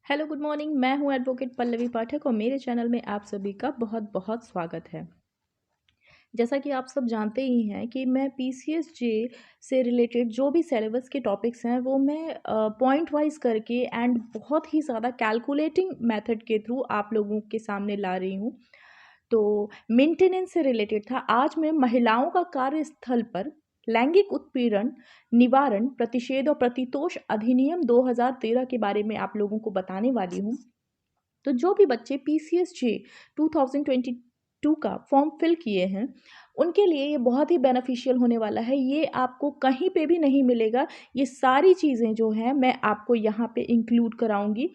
Hello good morning. मैं हूं advocate Pallavi पाठक और मेरे चैनल में आप सभी का बहुत बहुत स्वागत है। जैसा कि आप सब जानते ही हैं कि मैं पीसीएसजे से रिलेटेड जो भी सिलेबस के टॉपिक्स हैं वो मैं पॉइंट वाइज करके एंड बहुत ही ज़्यादा कैलकुलेटिंग मेथड के थ्रू आप लोगों के सामने ला रही हूँ। तो मेंटेनेंस से रिलेटेड था। आज मैं महिलाओं का कार्यस्थल पर लैंगिक उत्पीड़न निवारण प्रतिषेध और प्रतितोष अधिनियम 2013 के बारे में आप लोगों को बताने वाली हूँ। तो जो भी बच्चे पीसीएसजे 2022 का फॉर्म फिल किए हैं उनके लिए ये बहुत ही बेनिफिशियल होने वाला है। ये आपको कहीं पे भी नहीं मिलेगा। ये सारी चीज़ें जो हैं मैं आपको यहाँ पे इंक्लूड कराऊंगी।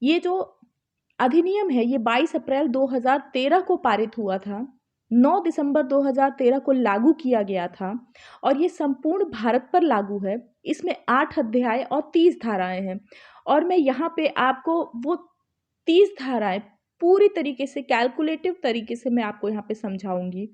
ये जो अधिनियम है ये 22 अप्रैल 2013 को पारित हुआ था। 9 दिसंबर 2013 को लागू किया गया था और ये संपूर्ण भारत पर लागू है। इसमें 8 अध्याय और 30 धाराएं हैं और मैं यहाँ पे आपको वो 30 धाराएं पूरी तरीके से कैलकुलेटिव तरीके से मैं आपको यहाँ पे समझाऊंगी।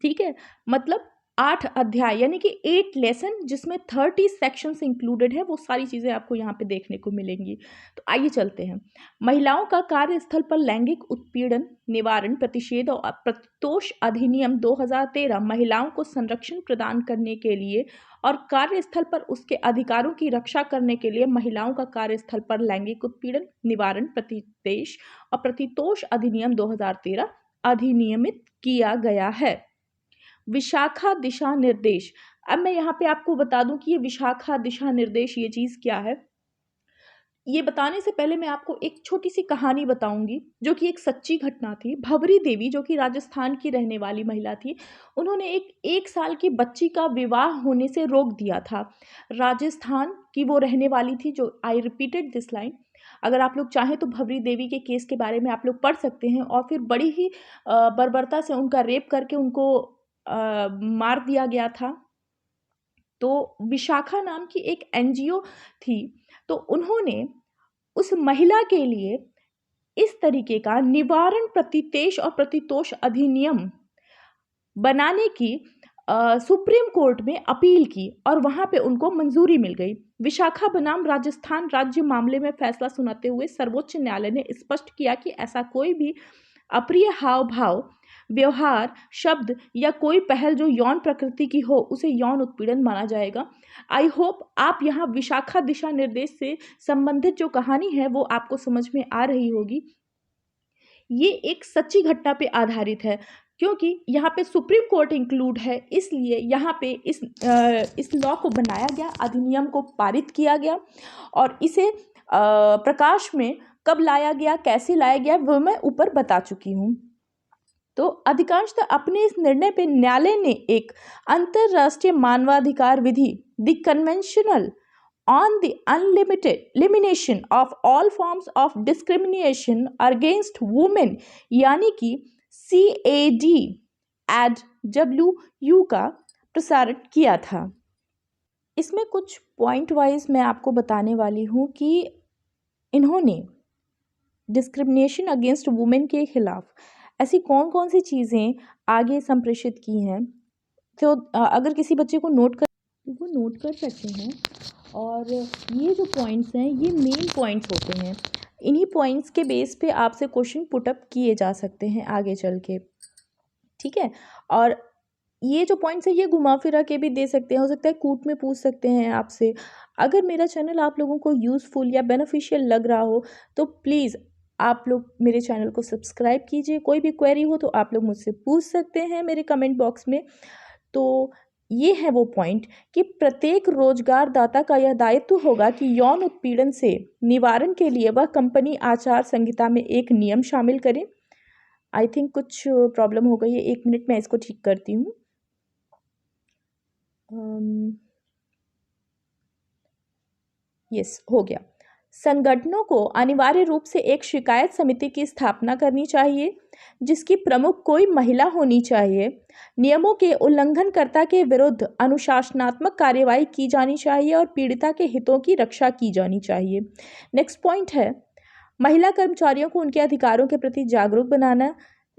ठीक है, मतलब 8 अध्याय यानी कि 8 लेसन जिसमें 30 सेक्शंस इंक्लूडेड है, वो सारी चीज़ें आपको यहाँ पे देखने को मिलेंगी। तो आइए चलते हैं। महिलाओं का कार्यस्थल पर लैंगिक उत्पीड़न निवारण प्रतिषेध और प्रतितोष अधिनियम 2013 महिलाओं को संरक्षण प्रदान करने के लिए और कार्यस्थल पर उसके अधिकारों की रक्षा करने के लिए महिलाओं का कार्यस्थल पर लैंगिक उत्पीड़न निवारण प्रतिदेश और प्रतितोष अधिनियम 2013 अधिनियमित किया गया है। विशाखा दिशा निर्देश। अब मैं यहाँ पे आपको बता दूं कि ये विशाखा दिशा निर्देश ये चीज़ क्या है। ये बताने से पहले मैं आपको एक छोटी सी कहानी बताऊंगी जो कि एक सच्ची घटना थी। भवरी देवी जो कि राजस्थान की रहने वाली महिला थी, उन्होंने एक साल की बच्ची का विवाह होने से रोक दिया था। राजस्थान की वो रहने वाली थी। जो आई रिपीटेड दिस लाइन, अगर आप लोग चाहें तो भवरी देवी के केस के बारे में आप लोग पढ़ सकते हैं। और फिर बड़ी ही बर्बरता से उनका रेप करके उनको मार दिया गया था। तो विशाखा नाम की एक एनजीओ थी, तो उन्होंने उस महिला के लिए इस तरीके का निवारण प्रतिदेश और प्रतितोष अधिनियम बनाने की सुप्रीम कोर्ट में अपील की और वहां पे उनको मंजूरी मिल गई। विशाखा बनाम राजस्थान राज्य मामले में फैसला सुनाते हुए सर्वोच्च न्यायालय ने स्पष्ट किया कि ऐसा कोई भी अप्रिय हाव भाव, व्यवहार, शब्द या कोई पहल जो यौन प्रकृति की हो उसे यौन उत्पीड़न माना जाएगा। आई होप आप यहाँ विशाखा दिशा निर्देश से संबंधित जो कहानी है वो आपको समझ में आ रही होगी। ये एक सच्ची घटना पे आधारित है क्योंकि यहाँ पे सुप्रीम कोर्ट इंक्लूड है, इसलिए यहाँ पे इस लॉ को बनाया गया, अधिनियम को पारित किया गया और इसे प्रकाश में कब लाया गया, कैसे लाया गया, वो मैं ऊपर बता चुकी हूँ। तो अधिकांशतः अपने इस निर्णय पे न्यायालय ने एक अंतरराष्ट्रीय मानवाधिकार विधि the conventional on the unlimited elimination of all forms of discrimination against women यानी कि CADW का प्रसारण किया था। इसमें कुछ पॉइंट वाइज मैं आपको बताने वाली हूँ कि इन्होंने डिस्क्रिमिनेशन अगेंस्ट वुमेन के खिलाफ ऐसी कौन कौन सी चीज़ें आगे संप्रेषित की हैं। तो अगर किसी बच्चे को नोट कर तो वो नोट कर सकते हैं। और ये जो पॉइंट्स हैं ये मेन पॉइंट्स होते हैं। इन्हीं पॉइंट्स के बेस पे आपसे क्वेश्चन पुटअप किए जा सकते हैं आगे चल के। ठीक है, और ये जो पॉइंट्स है ये घुमा फिरा के भी दे सकते हैं, हो सकता है कूट में पूछ सकते हैं आपसे। अगर मेरा चैनल आप लोगों को यूज़फुल या बेनिफिशियल लग रहा हो तो प्लीज़ आप लोग मेरे चैनल को सब्सक्राइब कीजिए। कोई भी क्वेरी हो तो आप लोग मुझसे पूछ सकते हैं मेरे कमेंट बॉक्स में। तो ये है वो पॉइंट कि प्रत्येक रोजगारदाता का यह दायित्व होगा कि यौन उत्पीड़न से निवारण के लिए वह कंपनी आचार संहिता में एक नियम शामिल करे। आई थिंक कुछ प्रॉब्लम हो गई है, 1 मिनट में इसको ठीक करती हूँ। यस, हो गया। संगठनों को अनिवार्य रूप से एक शिकायत समिति की स्थापना करनी चाहिए जिसकी प्रमुख कोई महिला होनी चाहिए। नियमों के उल्लंघनकर्ता के विरुद्ध अनुशासनात्मक कार्यवाही की जानी चाहिए और पीड़िता के हितों की रक्षा की जानी चाहिए। नेक्स्ट पॉइंट है, महिला कर्मचारियों को उनके अधिकारों के प्रति जागरूक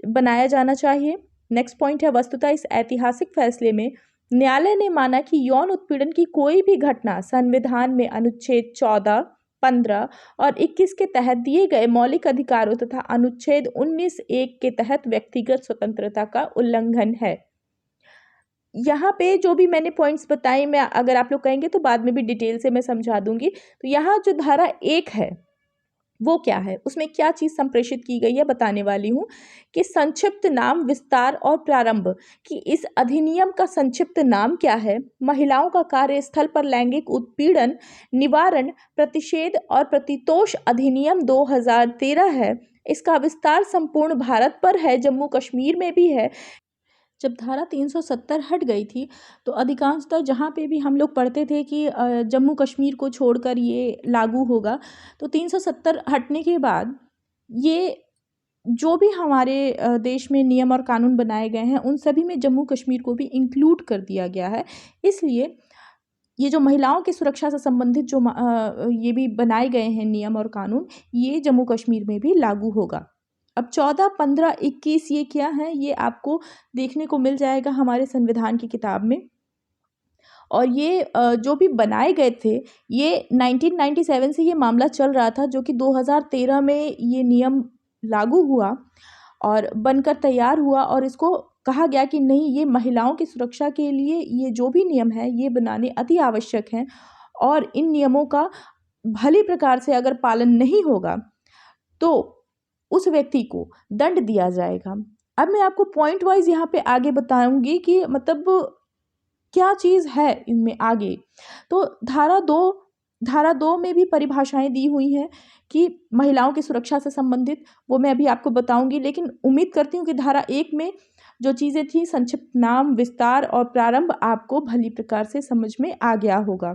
बनाया जाना चाहिए। नेक्स्ट पॉइंट है, वस्तुतः इस ऐतिहासिक फैसले में न्यायालय ने माना कि यौन उत्पीड़न की कोई भी घटना संविधान में अनुच्छेद 14, 15 और 21 के तहत दिए गए मौलिक अधिकारों तथा अनुच्छेद 19(1) के तहत व्यक्तिगत स्वतंत्रता का उल्लंघन है। यहाँ पे जो भी मैंने पॉइंट्स बताए, मैं अगर आप लोग कहेंगे तो बाद में भी डिटेल से मैं समझा दूंगी। तो यहाँ जो धारा 1 है वो क्या है, उसमें क्या चीज़ संप्रेषित की गई है बताने वाली हूँ कि संक्षिप्त नाम, विस्तार और प्रारंभ। कि इस अधिनियम का संक्षिप्त नाम क्या है, महिलाओं का कार्यस्थल पर लैंगिक उत्पीड़न निवारण, प्रतिषेध और प्रतितोष अधिनियम 2013 है। इसका विस्तार संपूर्ण भारत पर है, जम्मू कश्मीर में भी है। जब धारा 370 हट गई थी तो अधिकांशतः जहाँ पे भी हम लोग पढ़ते थे कि जम्मू कश्मीर को छोड़कर ये लागू होगा, तो 370 हटने के बाद ये जो भी हमारे देश में नियम और कानून बनाए गए हैं उन सभी में जम्मू कश्मीर को भी इंक्लूड कर दिया गया है। इसलिए ये जो महिलाओं की सुरक्षा से संबंधित जो ये भी बनाए गए हैं नियम और कानून, ये जम्मू कश्मीर में भी लागू होगा। अब 14, 15, 21 ये क्या है, ये आपको देखने को मिल जाएगा हमारे संविधान की किताब में। और ये जो भी बनाए गए थे, ये 1997 से ये मामला चल रहा था, जो कि 2013 में ये नियम लागू हुआ और बनकर तैयार हुआ। और इसको कहा गया कि नहीं, ये महिलाओं की सुरक्षा के लिए ये जो भी नियम है ये बनाने अति आवश्यक हैं और इन नियमों का भली प्रकार से अगर पालन नहीं होगा तो उस व्यक्ति को दंड दिया जाएगा। अब मैं आपको पॉइंट वाइज यहाँ पे आगे बताऊंगी कि मतलब क्या चीज़ है इनमें आगे। तो धारा दो में भी परिभाषाएं दी हुई हैं कि महिलाओं की सुरक्षा से संबंधित, वो मैं अभी आपको बताऊंगी। लेकिन उम्मीद करती हूँ कि धारा 1 में जो चीज़ें थी, संक्षिप्त नाम, विस्तार और प्रारंभ, आपको भली प्रकार से समझ में आ गया होगा।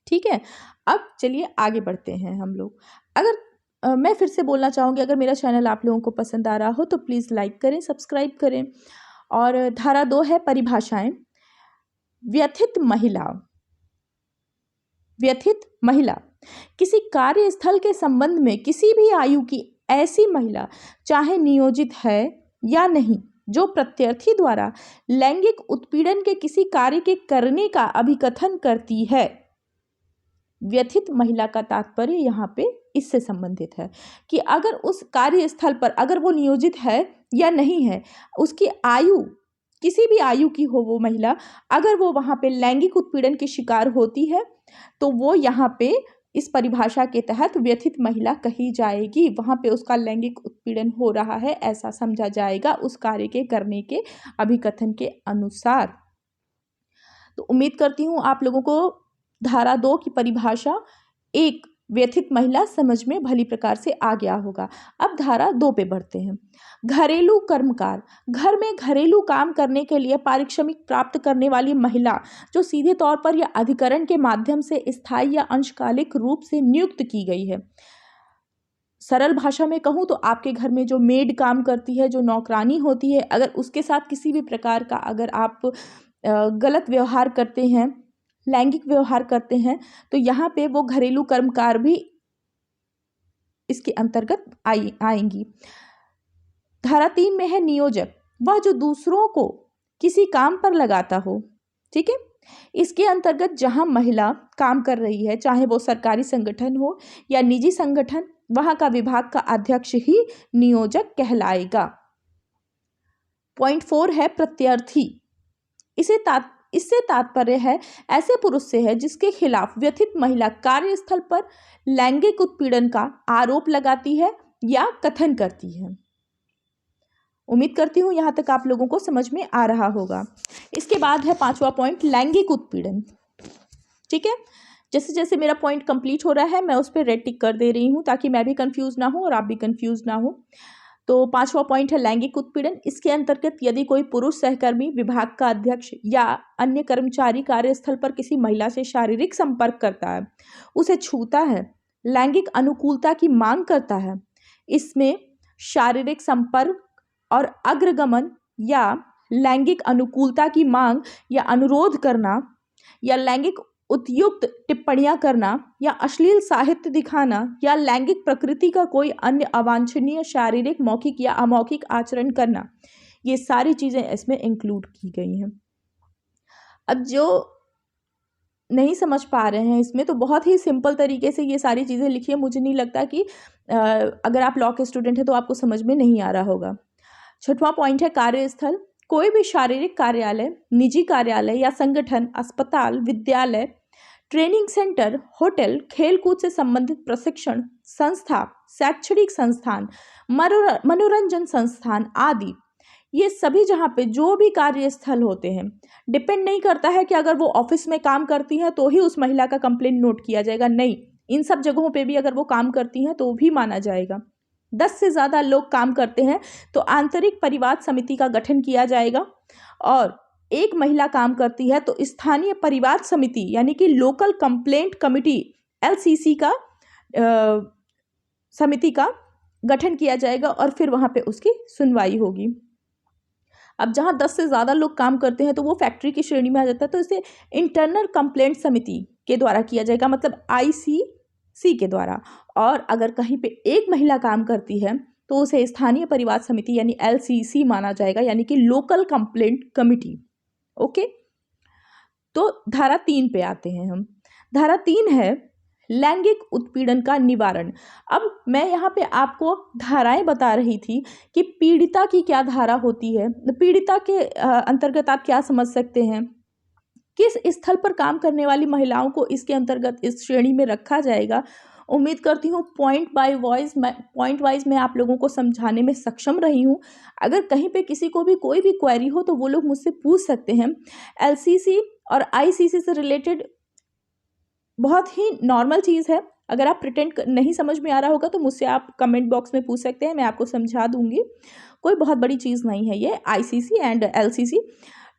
ठीक है, अब चलिए आगे बढ़ते हैं हम लोग। अगर मैं फिर से बोलना चाहूँगी, अगर मेरा चैनल आप लोगों को पसंद आ रहा हो तो प्लीज़ लाइक करें, सब्सक्राइब करें। और धारा 2 है परिभाषाएं। व्यथित महिला किसी कार्यस्थल के संबंध में किसी भी आयु की ऐसी महिला, चाहे नियोजित है या नहीं, जो प्रत्यर्थी द्वारा लैंगिक उत्पीड़न के किसी कार्य के करने का अभिकथन करती है। व्यथित महिला का तात्पर्य यहाँ पे इससे संबंधित है कि अगर उस कार्यस्थल पर, अगर वो नियोजित है या नहीं है, उसकी आयु किसी भी आयु की हो वो महिला, अगर वो वहाँ पे लैंगिक उत्पीड़न की शिकार होती है तो वो यहाँ पे इस परिभाषा के तहत व्यथित महिला कही जाएगी। वहाँ पे उसका लैंगिक उत्पीड़न हो रहा है ऐसा समझा जाएगा उस कार्य के करने के अभिकथन के अनुसार। तो उम्मीद करती हूँ आप लोगों को धारा 2 की परिभाषा, एक व्यथित महिला, समझ में भली प्रकार से आ गया होगा। अब धारा 2 पे बढ़ते हैं। घरेलू कर्मकार, घर में घरेलू काम करने के लिए पारिश्रमिक प्राप्त करने वाली महिला, जो सीधे तौर पर या अधिकरण के माध्यम से स्थायी या अंशकालिक रूप से नियुक्त की गई है। सरल भाषा में कहूँ तो आपके घर में जो मेड काम करती है, जो नौकरानी होती है, अगर उसके साथ किसी भी प्रकार का अगर आप गलत व्यवहार करते हैं, लैंगिक व्यवहार करते हैं, तो यहाँ पे वो घरेलू कर्मकार भी इसके अंतर्गत आएंगी। धारा 3 में है नियोजक, वह जो दूसरों को किसी काम पर लगाता हो। ठीक है, इसके अंतर्गत जहां महिला काम कर रही है, चाहे वो सरकारी संगठन हो या निजी संगठन, वहां का विभाग का अध्यक्ष ही नियोजक कहलाएगा। पॉइंट 4 है प्रत्यर्थी। इससे तात्पर्य है ऐसे पुरुष से है जिसके खिलाफ व्यथित महिला कार्यस्थल पर लैंगिक उत्पीड़न का आरोप लगाती है या कथन करती है। उम्मीद करती हूँ यहाँ तक आप लोगों को समझ में आ रहा होगा। इसके बाद है 5वां पॉइंट, लैंगिक उत्पीड़न। ठीक है, जैसे जैसे मेरा पॉइंट कंप्लीट हो रहा है मैं उस पर रेड टिक कर दे रही हूँ ताकि मैं भी कंफ्यूज ना हूँ और आप भी कंफ्यूज ना हो। तो 5वां पॉइंट है लैंगिक उत्पीड़न। इसके अंतर्गत यदि कोई पुरुष सहकर्मी, विभाग का अध्यक्ष या अन्य कर्मचारी कार्यस्थल पर किसी महिला से शारीरिक संपर्क करता है, उसे छूता है, लैंगिक अनुकूलता की मांग करता है, इसमें शारीरिक संपर्क और अग्रगमन या लैंगिक अनुकूलता की मांग या अनुरोध करना या लैंगिक उत्युक्त टिप्पणियां करना या अश्लील साहित्य दिखाना या लैंगिक प्रकृति का कोई अन्य अवांछनीय शारीरिक, मौखिक या अमौखिक आचरण करना, ये सारी चीजें इसमें इंक्लूड की गई हैं। अब जो नहीं समझ पा रहे हैं इसमें, तो बहुत ही सिंपल तरीके से ये सारी चीज़ें लिखिए। मुझे नहीं लगता कि अगर आप लॉ के स्टूडेंट हैं तो आपको समझ में नहीं आ रहा होगा। 6वां पॉइंट है कार्यस्थल। कोई भी शारीरिक कार्यालय, निजी कार्यालय या संगठन, अस्पताल, विद्यालय, ट्रेनिंग सेंटर, होटल, खेलकूद से संबंधित प्रशिक्षण संस्था, शैक्षणिक संस्थान, मनोरंजन संस्थान आदि, ये सभी जहाँ पे जो भी कार्यस्थल होते हैं, डिपेंड नहीं करता है कि अगर वो ऑफिस में काम करती हैं तो ही उस महिला का कंप्लेंट नोट किया जाएगा, नहीं, इन सब जगहों पे भी अगर वो काम करती हैं तो भी माना जाएगा। 10 से ज़्यादा लोग काम करते हैं तो आंतरिक परिवाद समिति का गठन किया जाएगा, और एक महिला काम करती है तो स्थानीय परिवाद समिति यानी कि लोकल कंप्लेंट कमिटी LCC का समिति का गठन किया जाएगा और फिर वहाँ पे उसकी सुनवाई होगी। अब जहाँ 10 से ज़्यादा लोग काम करते हैं तो वो फैक्ट्री की श्रेणी में आ जाता है, तो इसे इंटरनल कंप्लेंट समिति के द्वारा किया जाएगा, मतलब ICC के द्वारा। और अगर कहीं पे एक महिला काम करती है तो उसे स्थानीय परिवाद समिति यानी LCC माना जाएगा, यानी कि लोकल कंप्लेंट कमिटी। ओके, तो धारा 3 पे आते हैं हम। धारा 3 है लैंगिक उत्पीड़न का निवारण। अब मैं यहाँ पे आपको धाराएं बता रही थी कि पीड़िता की क्या धारा होती है, पीड़िता के अंतर्गत आप क्या समझ सकते हैं, किस स्थल पर काम करने वाली महिलाओं को इसके अंतर्गत इस श्रेणी में रखा जाएगा। उम्मीद करती हूँ पॉइंट वाइज मैं आप लोगों को समझाने में सक्षम रही हूँ। अगर कहीं पे किसी को भी कोई भी क्वेरी हो तो वो लोग मुझसे पूछ सकते हैं। LCC और ICC से रिलेटेड बहुत ही नॉर्मल चीज़ है। अगर आप प्रिटेंड नहीं समझ में आ रहा होगा तो मुझसे आप कमेंट बॉक्स में पूछ सकते हैं, मैं आपको समझा दूंगी। कोई बहुत बड़ी चीज़ नहीं है ये। ICC and LCC,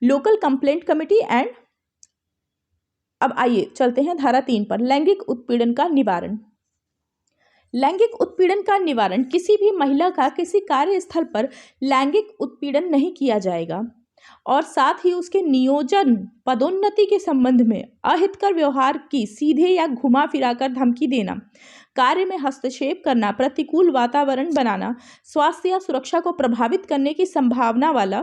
local complaint committee and. अब आइए चलते हैं धारा 3 पर, लैंगिक उत्पीड़न का निवारण। लैंगिक उत्पीड़न का निवारण, किसी भी महिला का किसी कार्यस्थल पर लैंगिक उत्पीड़न नहीं किया जाएगा और साथ ही उसके नियोजन, पदोन्नति के संबंध में अहितकर व्यवहार की सीधे या घुमा फिराकर धमकी देना, कार्य में हस्तक्षेप करना, प्रतिकूल वातावरण बनाना, स्वास्थ्य या सुरक्षा को प्रभावित करने की संभावना वाला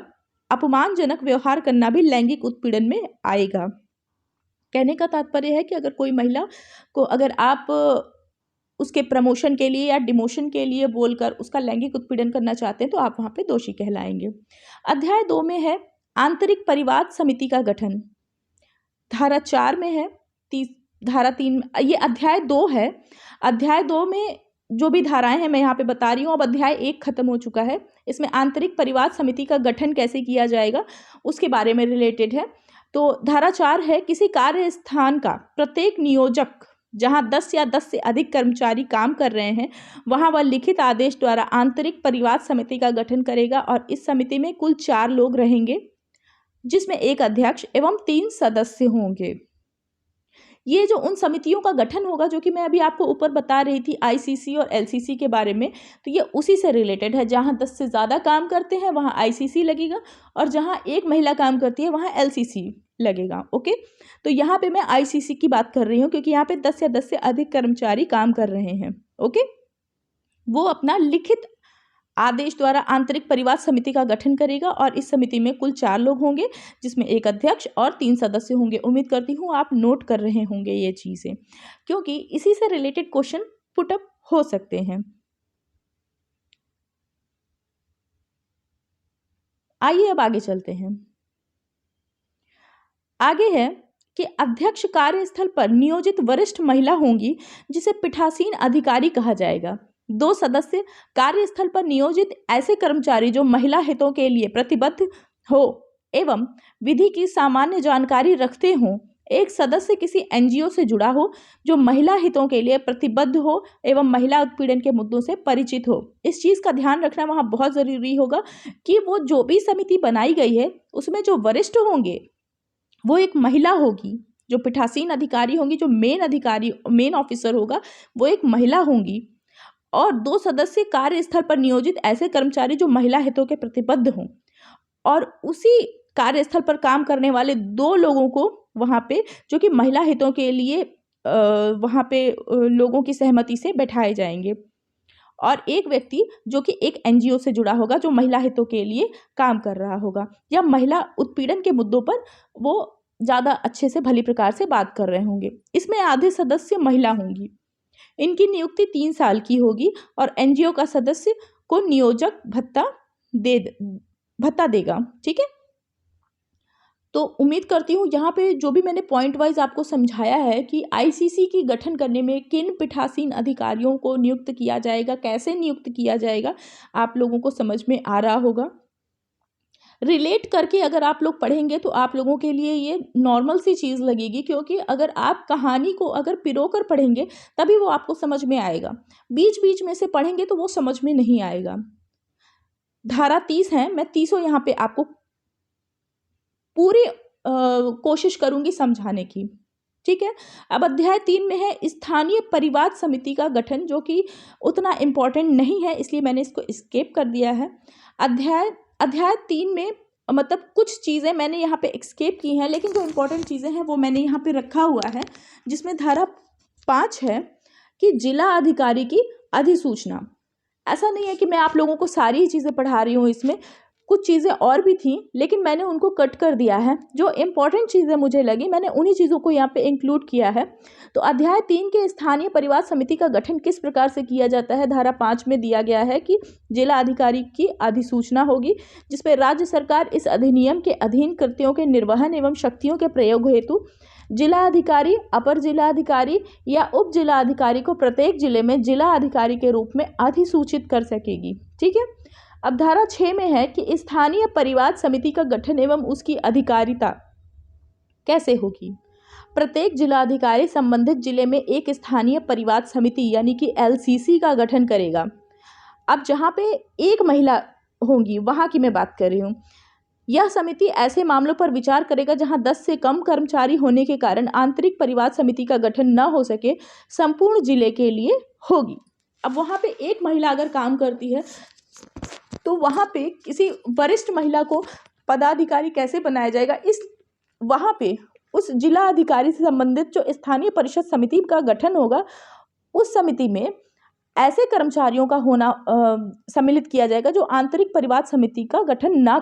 अपमानजनक व्यवहार करना भी लैंगिक उत्पीड़न में आएगा। कहने का तात्पर्य है कि अगर कोई महिला को अगर आप उसके प्रमोशन के लिए या डिमोशन के लिए बोलकर उसका लैंगिक उत्पीड़न करना चाहते हैं तो आप वहाँ पे दोषी कहलाएंगे। अध्याय 2 में है आंतरिक परिवाद समिति का गठन। धारा 4 में है, धारा 3, ये अध्याय 2 है। अध्याय 2 में जो भी धाराएं हैं मैं यहाँ पे बता रही हूँ। अब अध्याय 1 खत्म हो चुका है। इसमें आंतरिक परिवाद समिति का गठन कैसे किया जाएगा उसके बारे में रिलेटेड है। तो धारा 4 है किसी कार्य स्थान का प्रत्येक नियोजक जहां 10 या 10 से अधिक कर्मचारी काम कर रहे हैं वहां वह लिखित आदेश द्वारा आंतरिक परिवाद समिति का गठन करेगा और इस समिति में कुल 4 लोग रहेंगे जिसमें एक अध्यक्ष एवं 3 सदस्य होंगे। ये जो उन समितियों का गठन होगा जो कि मैं अभी आपको ऊपर बता रही थी ICC और LCC के बारे में, तो ये उसी से रिलेटेड है। जहां 10 से ज़्यादा काम करते हैं वहां ICC लगेगा और जहां एक महिला काम करती है वहां LCC लगेगा। ओके, तो यहाँ पे मैं ICC की बात कर रही हूँ क्योंकि यहाँ पे 10 या 10 से अधिक कर्मचारी काम कर रहे हैं। ओके, वो अपना लिखित आदेश द्वारा आंतरिक परिवाद समिति का गठन करेगा और इस समिति में कुल 4 लोग होंगे जिसमें एक अध्यक्ष और 3 सदस्य होंगे। उम्मीद करती हूँ आप नोट कर रहे होंगे ये चीज़ें, क्योंकि इसी से रिलेटेड क्वेश्चन पुटअप हो सकते हैं। आइए अब आगे चलते हैं। आगे है कि अध्यक्ष कार्यस्थल पर नियोजित वरिष्ठ महिला होंगी जिसे पीठासीन अधिकारी कहा जाएगा। 2 सदस्य कार्यस्थल पर नियोजित ऐसे कर्मचारी जो महिला हितों के लिए प्रतिबद्ध हो एवं विधि की सामान्य जानकारी रखते हों। 1 सदस्य किसी NGO से जुड़ा हो जो महिला हितों के लिए प्रतिबद्ध हो एवं महिला उत्पीड़न के मुद्दों से परिचित हो। इस चीज़ का ध्यान रखना वहाँ बहुत ज़रूरी होगा कि वो जो भी समिति बनाई गई है उसमें जो वरिष्ठ होंगे वो एक महिला होगी, जो पीठासीन अधिकारी होंगी, जो मेन ऑफिसर होगा वो एक महिला होंगी और 2 सदस्य कार्यस्थल पर नियोजित ऐसे कर्मचारी जो महिला हितों के प्रतिबद्ध हों और उसी कार्यस्थल पर काम करने वाले 2 लोगों को वहाँ पे जो कि महिला हितों के लिए वहाँ पे लोगों की सहमति से बैठाए जाएंगे और एक व्यक्ति जो कि एक NGO से जुड़ा होगा जो महिला हितों के लिए काम कर रहा होगा या महिला उत्पीड़न के मुद्दों पर वो ज़्यादा अच्छे से भली प्रकार से बात कर रहे होंगे। इसमें आधे सदस्य महिला होंगी। इनकी नियुक्ति 3 साल की होगी और एनजीओ का सदस्य को नियोजक दे भत्ता देगा। ठीक है, तो उम्मीद करती हूँ यहाँ पे जो भी मैंने पॉइंट वाइज आपको समझाया है कि आईसीसी की गठन करने में किन पीठासीन अधिकारियों को नियुक्त किया जाएगा, कैसे नियुक्त किया जाएगा, आप लोगों को समझ में आ रहा होगा। रिलेट करके अगर आप लोग पढ़ेंगे तो आप लोगों के लिए ये नॉर्मल सी चीज़ लगेगी, क्योंकि अगर आप कहानी को अगर पिरोकर पढ़ेंगे तभी वो आपको समझ में आएगा। बीच बीच में से पढ़ेंगे तो वो समझ में नहीं आएगा। धारा 30 है, मैं 30 यहाँ पे आपको पूरी कोशिश करूंगी समझाने की। ठीक है, अब अध्याय 3 में है स्थानीय परिवाद समिति का गठन, जो कि उतना इम्पोर्टेंट नहीं है इसलिए मैंने इसको स्किप कर दिया है। अध्याय 3 में मतलब कुछ चीज़ें मैंने यहाँ पे स्किप की हैं, लेकिन जो इम्पोर्टेंट चीज़ें हैं वो मैंने यहाँ पे रखा हुआ है, जिसमें धारा 5 है कि जिला अधिकारी की अधिसूचना। ऐसा नहीं है कि मैं आप लोगों को सारी चीज़ें पढ़ा रही हूँ, इसमें कुछ चीज़ें और भी थी लेकिन मैंने उनको कट कर दिया है। जो इम्पोर्टेंट चीज़ें मुझे लगी मैंने उन्हीं चीज़ों को यहाँ पे इंक्लूड किया है। तो अध्याय 3 के स्थानीय परिवाद समिति का गठन किस प्रकार से किया जाता है, धारा 5 में दिया गया है कि जिला अधिकारी की अधिसूचना होगी, जिसपे राज्य सरकार इस अधिनियम के अधीन कृत्यों के निर्वहन एवं शक्तियों के प्रयोग हेतु जिला अधिकारी, अपर जिला अधिकारी या उप जिला अधिकारी को प्रत्येक जिले में जिला अधिकारी के रूप में अधिसूचित कर सकेगी। ठीक है, अब धारा 6 में है कि स्थानीय परिवाद समिति का गठन एवं उसकी अधिकारिता कैसे होगी। प्रत्येक जिलाधिकारी संबंधित जिले में एक स्थानीय परिवाद समिति यानी कि एलसीसी का गठन करेगा। अब जहाँ पे एक महिला होंगी वहाँ की मैं बात कर रही हूँ। यह समिति ऐसे मामलों पर विचार करेगा जहां 10 से कम कर्मचारी होने के कारण आंतरिक परिवाद समिति का गठन न हो सके, संपूर्ण जिले के लिए होगी। अब वहां पे एक महिला अगर काम करती है तो वहां पे किसी वरिष्ठ महिला को पदाधिकारी कैसे बनाया जाएगा, इस वहां पे उस जिला अधिकारी से संबंधित जो स्थानीय परिषद समिति का गठन होगा, उस समिति में ऐसे कर्मचारियों का होना सम्मिलित किया जाएगा जो आंतरिक परिवाद समिति का गठन ना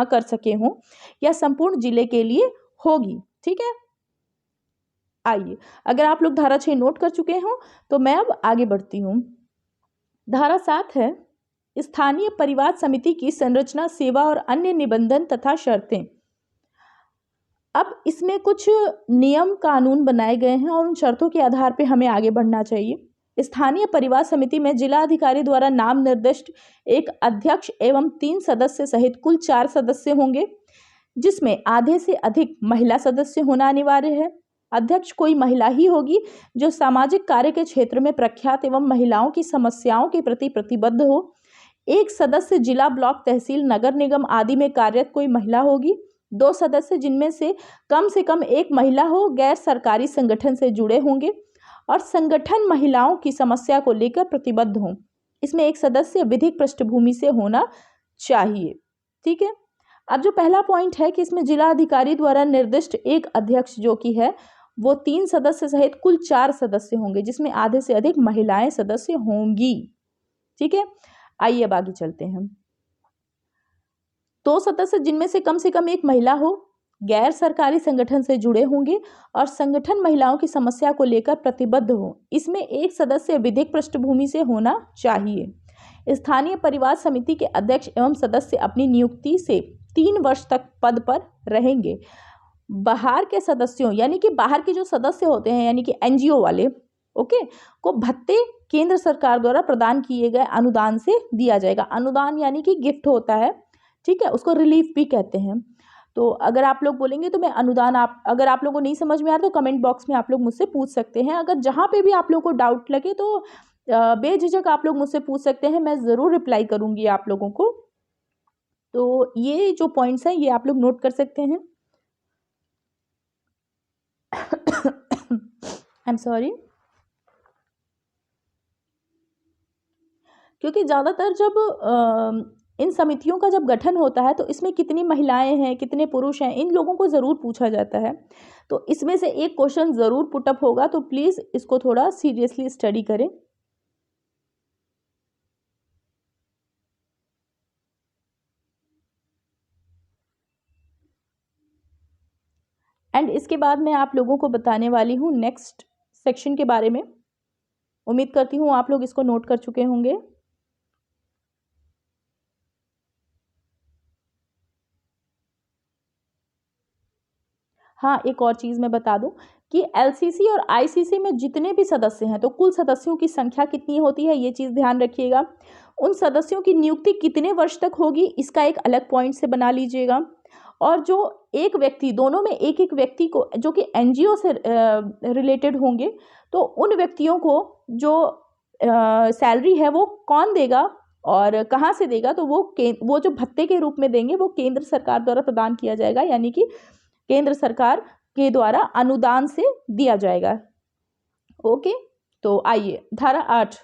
कर सके हों या संपूर्ण जिले के लिए होगी। ठीक है, आइए, अगर आप लोग धारा 6 नोट कर चुके हो तो मैं अब आगे बढ़ती हूँ। धारा 7 है स्थानीय परिवाद समिति की संरचना, सेवा और अन्य निबंधन तथा शर्तें। अब इसमें कुछ नियम कानून बनाए गए हैं और उन शर्तों के आधार पर हमें आगे बढ़ना चाहिए। स्थानीय परिवाद समिति में जिलाधिकारी द्वारा नाम निर्दिष्ट एक अध्यक्ष एवं 3 सदस्य सहित कुल 4 सदस्य होंगे, जिसमें आधे से अधिक महिला सदस्य होना अनिवार्य है। अध्यक्ष कोई महिला ही होगी जो सामाजिक कार्य के क्षेत्र में प्रख्यात एवं महिलाओं की समस्याओं के प्रति प्रतिबद्ध हो। एक सदस्य जिला, ब्लॉक, तहसील, नगर निगम आदि में कार्यरत कोई महिला होगी। 2 सदस्य जिनमें से कम एक महिला हो, गैर सरकारी संगठन से जुड़े होंगे और संगठन महिलाओं की समस्या को लेकर प्रतिबद्ध हों। इसमें एक सदस्य विधिक पृष्ठभूमि से होना चाहिए। ठीक है, अब जो पहला पॉइंट है कि इसमें जिला अधिकारी द्वारा निर्दिष्ट एक अध्यक्ष जो कि है वो 3 सदस्य सहित कुल 4 सदस्य होंगे, जिसमें आधे से अधिक महिलाएं सदस्य होंगी। ठीक है, आइए अब आगे चलते हैं। 2 सदस्य जिनमें से कम एक महिला हो, गैर सरकारी संगठन से जुड़े होंगे और संगठन महिलाओं की समस्या को लेकर प्रतिबद्ध हो। इसमें एक सदस्य विधिक पृष्ठभूमि से होना चाहिए। स्थानीय परिवाद समिति के अध्यक्ष एवं सदस्य अपनी नियुक्ति से 3 वर्ष तक पद पर रहेंगे। बाहर के सदस्यों यानी कि बाहर के जो सदस्य होते हैं यानी कि एनजीओ वाले को भत्ते केंद्र सरकार द्वारा प्रदान किए गए अनुदान से दिया जाएगा। अनुदान यानी कि गिफ्ट होता है, ठीक है, उसको रिलीफ भी कहते हैं। तो अगर आप लोग बोलेंगे तो मैं अनुदान, अगर आप लोगों को नहीं समझ में आ रहा तो कमेंट बॉक्स में आप लोग मुझसे पूछ सकते हैं। अगर जहाँ पे भी आप लोगों को डाउट लगे तो बेझिझक आप लोग मुझसे पूछ सकते हैं, मैं ज़रूर रिप्लाई करूँगी आप लोगों को। तो ये जो पॉइंट्स हैं ये आप लोग नोट कर सकते हैं। आई एम सॉरी, क्योंकि ज़्यादातर जब इन समितियों का जब गठन होता है तो इसमें कितनी महिलाएं हैं, कितने पुरुष हैं, इन लोगों को ज़रूर पूछा जाता है। तो इसमें से एक क्वेश्चन ज़रूर पुटअप होगा, तो प्लीज़ इसको थोड़ा सीरियसली स्टडी करें। एंड इसके बाद मैं आप लोगों को बताने वाली हूँ नेक्स्ट सेक्शन के बारे में। उम्मीद करती हूँ आप लोग इसको नोट कर चुके होंगे। हाँ, एक और चीज़ मैं बता दूं कि एलसीसी और आईसीसी में जितने भी सदस्य हैं, तो कुल सदस्यों की संख्या कितनी होती है, ये चीज़ ध्यान रखिएगा। उन सदस्यों की नियुक्ति कितने वर्ष तक होगी, इसका एक अलग पॉइंट से बना लीजिएगा। और जो एक व्यक्ति, दोनों में एक एक व्यक्ति को जो कि एनजीओ से रिलेटेड होंगे, तो उन व्यक्तियों को जो सैलरी है वो कौन देगा और कहाँ से देगा, तो वो जो भत्ते के रूप में देंगे वो केंद्र सरकार द्वारा प्रदान किया जाएगा, यानी कि केंद्र सरकार के द्वारा अनुदान से दिया जाएगा। ओके, तो आइए धारा 8,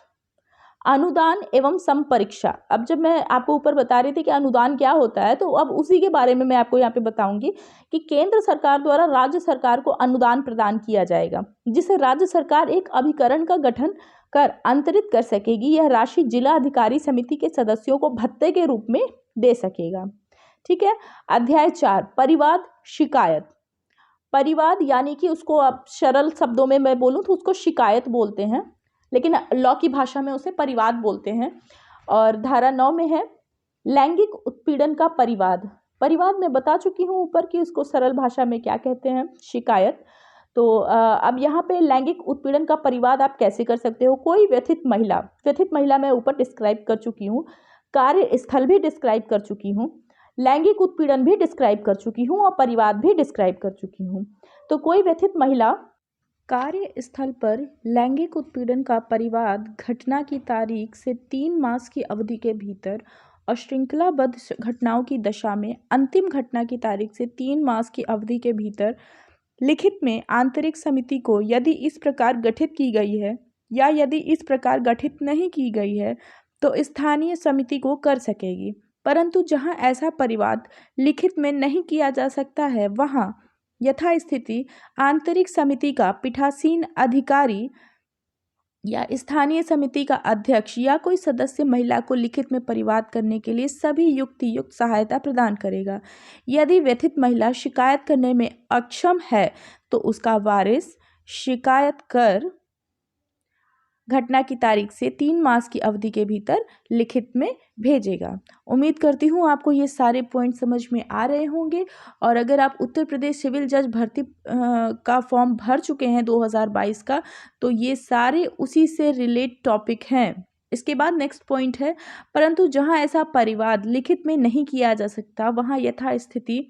अनुदान एवं संपरीक्षा। अब जब मैं आपको ऊपर बता रही थी कि अनुदान क्या होता है, तो अब उसी के बारे में मैं आपको यहाँ पे बताऊंगी कि केंद्र सरकार द्वारा राज्य सरकार को अनुदान प्रदान किया जाएगा, जिसे राज्य सरकार एक अभिकरण का गठन कर अंतरित कर सकेगी। यह राशि जिला अधिकारी समिति के सदस्यों को भत्ते के रूप में दे सकेगा। ठीक है। अध्याय 4, परिवाद शिकायत। परिवाद यानी कि उसको अब सरल शब्दों में मैं बोलूं तो उसको शिकायत बोलते हैं, लेकिन लॉ की भाषा में उसे परिवाद बोलते हैं। और धारा 9 में है लैंगिक उत्पीड़न का परिवाद। परिवाद मैं बता चुकी हूँ ऊपर कि उसको सरल भाषा में क्या कहते हैं, शिकायत। तो अब यहाँ पे लैंगिक उत्पीड़न का परिवाद आप कैसे कर सकते हो। कोई व्यथित महिला मैं ऊपर डिस्क्राइब कर चुकी हूँ, कार्यस्थल भी डिस्क्राइब कर चुकी हूँ, लैंगिक उत्पीड़न भी डिस्क्राइब कर चुकी हूँ और परिवाद भी डिस्क्राइब कर चुकी हूँ। तो कोई व्यथित महिला कार्यस्थल पर लैंगिक उत्पीड़न का परिवाद घटना की तारीख से 3 मास की अवधि के भीतर और श्रृंखलाबद्ध घटनाओं की दशा में अंतिम घटना की तारीख से 3 मास की अवधि के भीतर लिखित में आंतरिक समिति को यदि इस प्रकार गठित की गई है या यदि इस प्रकार गठित नहीं की गई है तो स्थानीय समिति को कर सकेगी। परंतु जहां ऐसा परिवाद लिखित में नहीं किया जा सकता है, वहां यथास्थिति आंतरिक समिति का पीठासीन अधिकारी या स्थानीय समिति का अध्यक्ष या कोई सदस्य महिला को लिखित में परिवाद करने के लिए सभी युक्त सहायता प्रदान करेगा। यदि व्यथित महिला शिकायत करने में अक्षम है तो उसका वारिस शिकायत कर घटना की तारीख से 3 मास की अवधि के भीतर लिखित में भेजेगा। उम्मीद करती हूँ आपको ये सारे पॉइंट समझ में आ रहे होंगे। और अगर आप उत्तर प्रदेश सिविल जज भर्ती का फॉर्म भर चुके हैं 2022 का, तो ये सारे उसी से रिलेट टॉपिक हैं। इसके बाद नेक्स्ट पॉइंट है, परंतु जहाँ ऐसा परिवाद लिखित में नहीं किया जा सकता, वहाँ यथास्थिति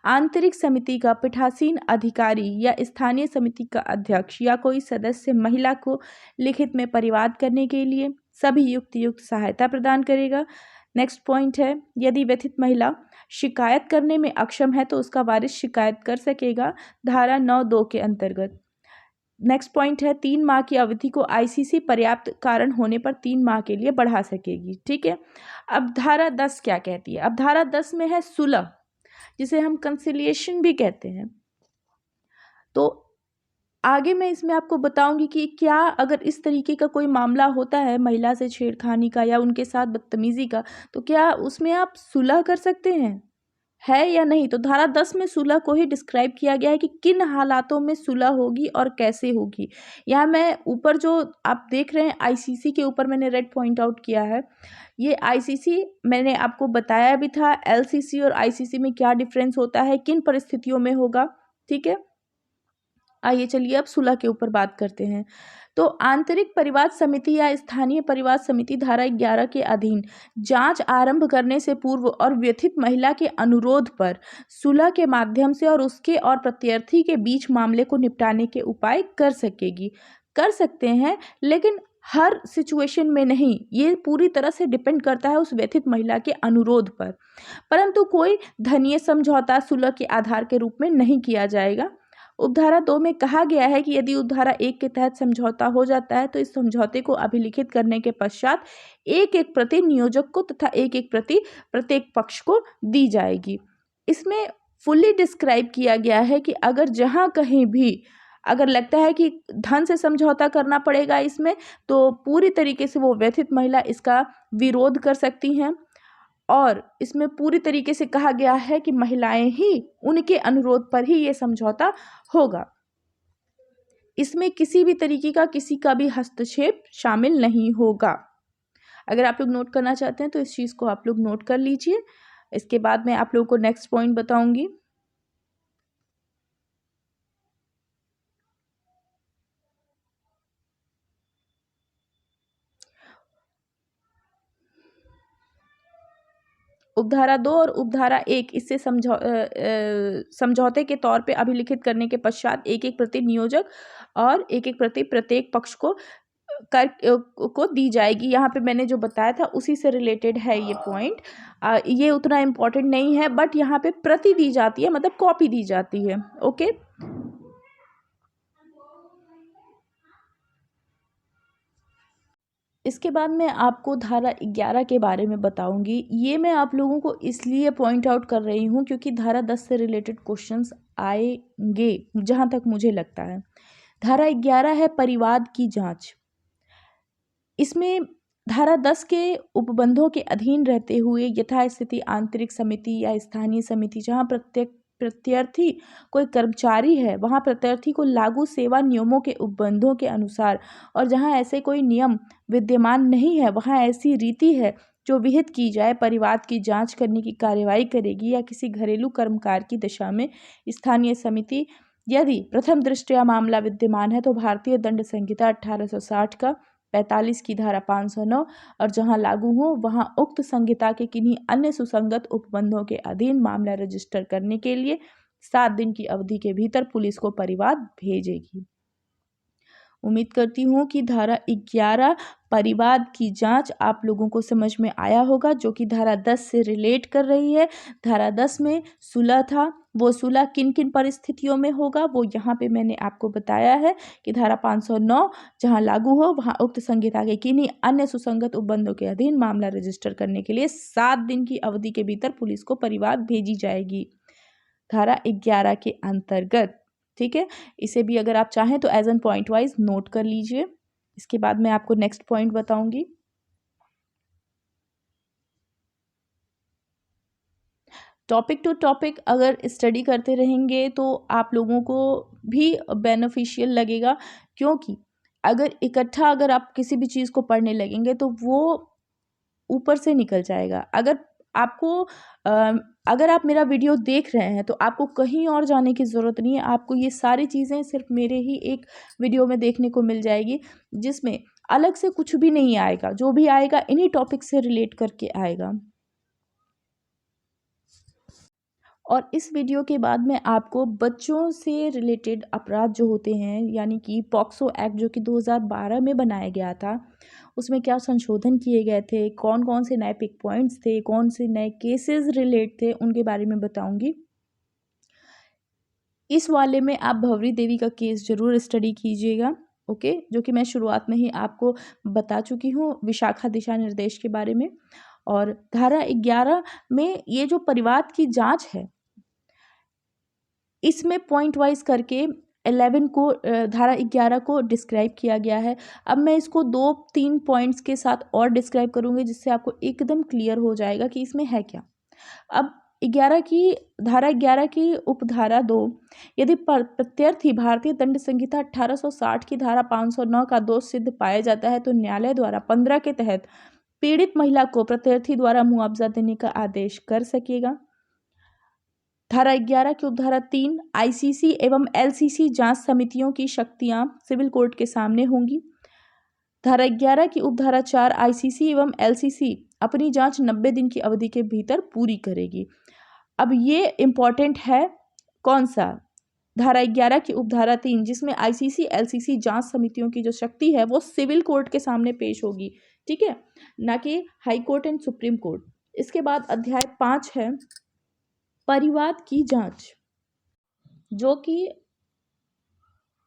आंतरिक समिति का पीठासीन अधिकारी या स्थानीय समिति का अध्यक्ष या कोई सदस्य महिला को लिखित में परिवाद करने के लिए सभी युक्त सहायता प्रदान करेगा। नेक्स्ट पॉइंट है, यदि व्यथित महिला शिकायत करने में अक्षम है तो उसका वारिस शिकायत कर सकेगा, धारा 9(2) के अंतर्गत। नेक्स्ट पॉइंट है, 3 माह की अवधि को आईसीसी पर्याप्त कारण होने पर 3 माह के लिए बढ़ा सकेगी। ठीक है। अब धारा 10 क्या कहती है। अब धारा 10 में है सुलह, जिसे हम कंसिलिएशन भी कहते हैं। तो आगे मैं इसमें आपको बताऊंगी कि क्या अगर इस तरीके का कोई मामला होता है महिला से छेड़खानी का या उनके साथ बदतमीजी का, तो क्या उसमें आप सुलह कर सकते हैं, है या नहीं। तो धारा 10 में सुलह को ही डिस्क्राइब किया गया है कि किन हालातों में सुलह होगी और कैसे होगी। यहाँ मैं ऊपर जो आप देख रहे हैं आईसीसी के ऊपर मैंने रेड पॉइंट आउट किया है, ये आईसीसी मैंने आपको बताया भी था एलसीसी और आईसीसी में क्या डिफरेंस होता है, किन परिस्थितियों में होगा। ठीक है। आइए चलिए अब सुलह के ऊपर बात करते हैं। तो आंतरिक परिवाद समिति या स्थानीय परिवाद समिति धारा 11 के अधीन जांच आरंभ करने से पूर्व और व्यथित महिला के अनुरोध पर सुलह के माध्यम से और उसके और प्रत्यर्थी के बीच मामले को निपटाने के उपाय कर सकते हैं, लेकिन हर सिचुएशन में नहीं। ये पूरी तरह से डिपेंड करता है उस व्यथित महिला के अनुरोध पर। परंतु कोई धनीय समझौता सुलह के आधार के रूप में नहीं किया जाएगा। उपधारा 2 में कहा गया है कि यदि उपधारा 1 के तहत समझौता हो जाता है तो इस समझौते को अभिलिखित करने के पश्चात एक एक प्रति नियोजक को तथा एक एक प्रति प्रत्येक पक्ष को दी जाएगी। इसमें फुल्ली डिस्क्राइब किया गया है कि अगर जहां कहीं भी अगर लगता है कि धन से समझौता करना पड़ेगा इसमें, तो पूरी तरीके से वो व्यथित महिला इसका विरोध कर सकती हैं और इसमें पूरी तरीके से कहा गया है कि महिलाएं ही, उनके अनुरोध पर ही ये समझौता होगा। इसमें किसी भी तरीके का किसी का भी हस्तक्षेप शामिल नहीं होगा। अगर आप लोग नोट करना चाहते हैं तो इस चीज़ को आप लोग नोट कर लीजिए। इसके बाद मैं आप लोगों को नेक्स्ट पॉइंट बताऊंगी। उपधारा 2 और उपधारा 1 इससे समझौते के तौर पे अभिलिखित करने के पश्चात एक एक प्रति नियोजक और एक एक प्रति प्रत्येक पक्ष को कर को दी जाएगी। यहाँ पे मैंने जो बताया था उसी से रिलेटेड है ये पॉइंट। ये उतना इम्पोर्टेंट नहीं है, बट यहाँ पे प्रति दी जाती है, मतलब कॉपी दी जाती है। ओके, इसके बाद मैं आपको धारा 11 के बारे में बताऊंगी। ये मैं आप लोगों को इसलिए पॉइंट आउट कर रही हूँ क्योंकि धारा 10 से रिलेटेड क्वेश्चंस आएंगे जहाँ तक मुझे लगता है। धारा 11 है परिवाद की जांच। इसमें धारा 10 के उपबंधों के अधीन रहते हुए यथास्थिति आंतरिक समिति या स्थानीय समिति, जहाँ प्रत्यर्थी कोई कर्मचारी है वहाँ प्रत्यर्थी को लागू सेवा नियमों के उपबंधों के अनुसार, और जहाँ ऐसे कोई नियम विद्यमान नहीं है वहाँ ऐसी रीति है जो विहित की जाए परिवाद की जांच करने की कार्यवाही करेगी या किसी घरेलू कर्मकार की दशा में स्थानीय समिति। यदि प्रथम दृष्टया मामला विद्यमान है तो भारतीय दंड संहिता 1860 का 45 की धारा 509 और जहां लागू हो वहां उक्त संहिता के किन्हीं अन्य सुसंगत उपबंधों के अधीन मामला रजिस्टर करने के लिए 7 दिन की अवधि के भीतर पुलिस को परिवाद भेजेगी। उम्मीद करती हूँ कि धारा 11 परिवाद की जांच आप लोगों को समझ में आया होगा, जो कि धारा 10 से रिलेट कर रही है। धारा 10 में सुलह था, वो सुलह किन किन परिस्थितियों में होगा वो यहाँ पे मैंने आपको बताया है कि धारा 509 जहाँ लागू हो वहाँ उक्त संहिता के किन्हीं अन्य सुसंगत उपबंधों के अधीन मामला रजिस्टर करने के लिए 7 दिन की अवधि के भीतर पुलिस को परिवाद भेजी जाएगी, धारा 11 के अंतर्गत। ठीक है, इसे भी अगर आप चाहें तो as an point wise note कर लीजिए। इसके बाद मैं आपको नेक्स्ट पॉइंट बताऊंगी। टॉपिक टू टॉपिक अगर स्टडी करते रहेंगे तो आप लोगों को भी बेनिफिशियल लगेगा, क्योंकि अगर इकट्ठा अगर आप किसी भी चीज़ को पढ़ने लगेंगे तो वो ऊपर से निकल जाएगा। अगर आपको अगर आप मेरा वीडियो देख रहे हैं तो आपको कहीं और जाने की ज़रूरत नहीं है। आपको ये सारी चीज़ें सिर्फ मेरे ही एक वीडियो में देखने को मिल जाएगी, जिसमें अलग से कुछ भी नहीं आएगा, जो भी आएगा इन्हीं टॉपिक से रिलेट करके आएगा। और इस वीडियो के बाद मैं आपको बच्चों से रिलेटेड अपराध जो होते हैं, यानी कि पॉक्सो एक्ट जो कि 2012 में बनाया गया था, उसमें क्या संशोधन किए गए थे, कौन कौन से नए पिक पॉइंट्स थे, कौन से नए केसेस रिलेट थे, उनके बारे में बताऊंगी। इस वाले में आप भंवरी देवी का केस जरूर स्टडी कीजिएगा। ओके, जो कि मैं शुरुआत में ही आपको बता चुकी हूँ विशाखा दिशा निर्देश के बारे में। और धारा 11 में ये जो परिवाद की जांच है, इसमें पॉइंट वाइज करके 11 को धारा 11 को डिस्क्राइब किया गया है। अब मैं इसको 2-3 पॉइंट्स के साथ और डिस्क्राइब करूँगी, जिससे आपको एकदम क्लियर हो जाएगा कि इसमें है क्या। अब धारा 11 की उपधारा 2, यदि प्रत्यर्थी भारतीय दंड संहिता 1860 की धारा 509 का दोष सिद्ध पाया जाता है तो न्यायालय द्वारा 15 के तहत पीड़ित महिला को प्रत्यर्थी द्वारा मुआवजा देने का आदेश कर सकेगा। धारा 11 की उपधारा 3, आईसीसी एवं एलसीसी जांच समितियों की शक्तियां सिविल कोर्ट के सामने होंगी। धारा 11 की उपधारा 4, आईसीसी एवं एलसीसी अपनी जांच 90 दिन की अवधि के भीतर पूरी करेगी। अब ये इम्पॉर्टेंट है, कौन सा? धारा 11 की उपधारा 3, जिसमें आईसीसी एलसीसी जांच समितियों की जो शक्ति है वो सिविल कोर्ट के सामने पेश होगी, ठीक है, ना कि high court and supreme court. इसके बाद अध्याय 5 है परिवाद की जांच, जो कि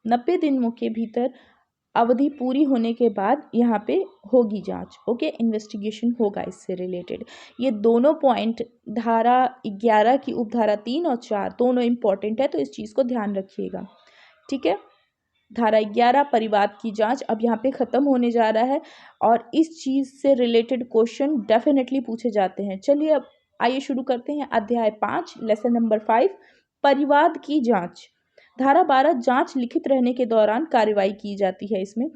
90 दिनों के भीतर अवधि पूरी होने के बाद यहाँ पे होगी जांच। ओके, इन्वेस्टिगेशन होगा इससे रिलेटेड। ये दोनों पॉइंट धारा 11 की उपधारा 3 और 4 दोनों इंपॉर्टेंट है, तो इस चीज़ को ध्यान रखिएगा, ठीक है। धारा 11 परिवाद की जांच अब यहाँ पे ख़त्म होने जा रहा है और इस चीज़ से रिलेटेड क्वेश्चन डेफिनेटली पूछे जाते हैं। चलिए अब आइए शुरू करते हैं अध्याय 5 लेसन नंबर 5 परिवाद की जांच। धारा 12 जांच लिखित रहने के दौरान कार्रवाई की जाती है। इसमें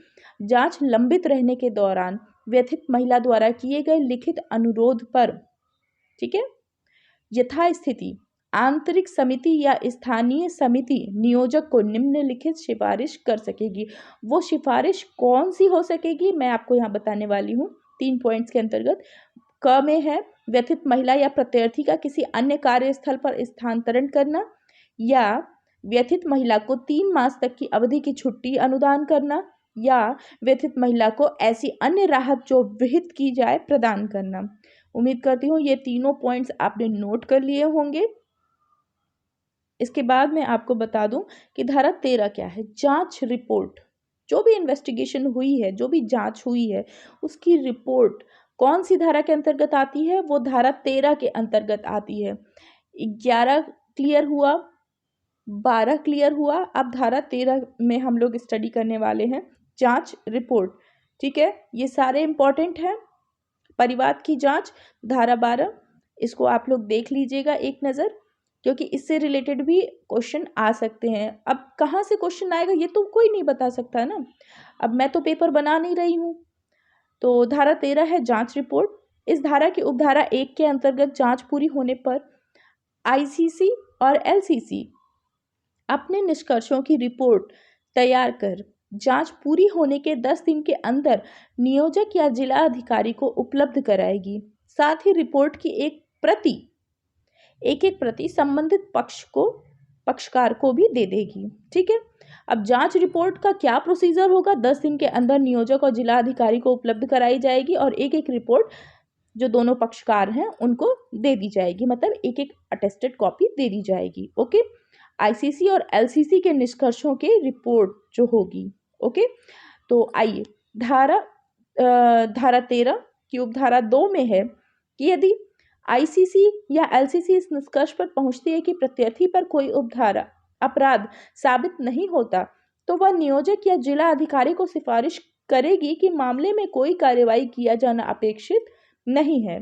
जांच लंबित रहने के दौरान व्यथित महिला द्वारा किए गए लिखित अनुरोध पर, ठीक है, यथास्थिति आंतरिक समिति या स्थानीय समिति नियोजक को निम्नलिखित सिफारिश कर सकेगी। वो सिफारिश कौन सी हो सकेगी मैं आपको यहाँ बताने वाली हूँ 3 पॉइंट्स के अंतर्गत। क में है व्यथित महिला या प्रत्यार्थी का किसी अन्य कार्यस्थल पर स्थानांतरण करना, या व्यथित महिला को 3 मास तक की अवधि की छुट्टी अनुदान करना, या व्यथित महिला को ऐसी अन्य राहत जो विहित की जाए प्रदान करना। उम्मीद करती हूँ ये तीनों पॉइंट्स आपने नोट कर लिए होंगे। इसके बाद मैं आपको बता दूं कि धारा 13 क्या है। जांच रिपोर्ट, जो भी इन्वेस्टिगेशन हुई है, जो भी जांच हुई है, उसकी रिपोर्ट कौन सी धारा के अंतर्गत आती है? वो धारा 13 के अंतर्गत आती है। 11 क्लियर हुआ, 12 क्लियर हुआ, अब धारा 13 में हम लोग स्टडी करने वाले हैं जांच रिपोर्ट। ठीक है, ये सारे इंपॉर्टेंट हैं। परिवाद की जांच धारा 12, इसको आप लोग देख लीजिएगा एक नज़र, क्योंकि इससे रिलेटेड भी क्वेश्चन आ सकते हैं। अब कहाँ से क्वेश्चन आएगा ये तो कोई नहीं बता सकता ना। अब मैं तो पेपर बना नहीं रही हूँ। तो धारा 13 है जांच रिपोर्ट। इस धारा की उपधारा 1 के अंतर्गत जांच पूरी होने पर आईसीसी और एलसीसी अपने निष्कर्षों की रिपोर्ट तैयार कर जांच पूरी होने के 10 दिन के अंदर नियोजक या जिला अधिकारी को उपलब्ध कराएगी। साथ ही रिपोर्ट की एक प्रति संबंधित पक्षकार को भी दे देगी। ठीक है, अब जांच रिपोर्ट का क्या प्रोसीजर होगा? 10 दिन के अंदर नियोजक और जिला अधिकारी को उपलब्ध कराई जाएगी और एक एक रिपोर्ट जो दोनों पक्षकार हैं उनको दे दी जाएगी, मतलब एक एक अटेस्टेड कॉपी दे दी जाएगी। ओके, आईसीसी और एलसीसी के निष्कर्षों के रिपोर्ट जो होगी। ओके, तो आइए धारा 13 की उपधारा 2 में है कि यदि आईसीसी या एलसीसी इस निष्कर्ष पर पहुंचती है कि प्रत्यर्थी पर कोई उपधारा अपराध साबित नहीं होता, तो वह नियोजक या जिला अधिकारी को सिफारिश करेगी कि मामले में कोई कार्यवाही किया जाना अपेक्षित नहीं है।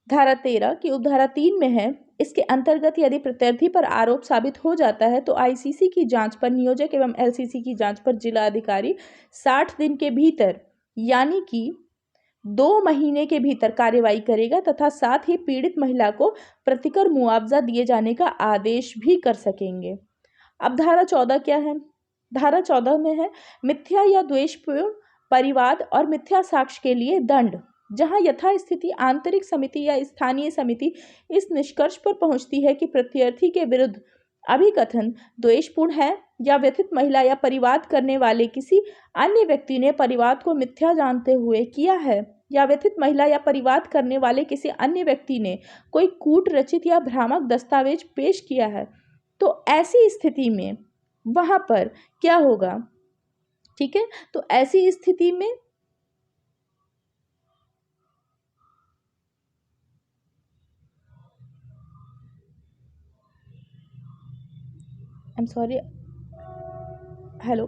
धारा 13 की उपधारा 3 में है, इसके अंतर्गत यदि प्रत्यर्थी पर आरोप साबित हो जाता है तो आईसीसी की जांच पर नियोजक एवं एलसीसी की जांच पर जिला अधिकारी 60 दिन के भीतर यानी कि 2 महीने के भीतर कार्यवाही करेगा तथा साथ ही पीड़ित महिला को प्रतिकर मुआवजा दिए जाने का आदेश भी कर सकेंगे। अब धारा 14 क्या है? धारा 14 में है मिथ्या या द्वेषपूर्ण परिवाद और मिथ्या साक्ष्य के लिए दंड। जहां यथास्थिति आंतरिक समिति या स्थानीय समिति इस निष्कर्ष पर पहुंचती है कि प्रत्यर्थी के विरुद्ध अभिकथन द्वेषपूर्ण है या व्यथित महिला या परिवाद करने वाले किसी अन्य व्यक्ति ने परिवाद को मिथ्या जानते हुए किया है, या व्यथित महिला या परिवाद करने वाले किसी अन्य व्यक्ति ने कोई कूट रचित या भ्रामक दस्तावेज पेश किया है, तो ऐसी स्थिति में वहां पर क्या होगा? ठीक है, तो ऐसी स्थिति में आई एम सॉरी, हेलो,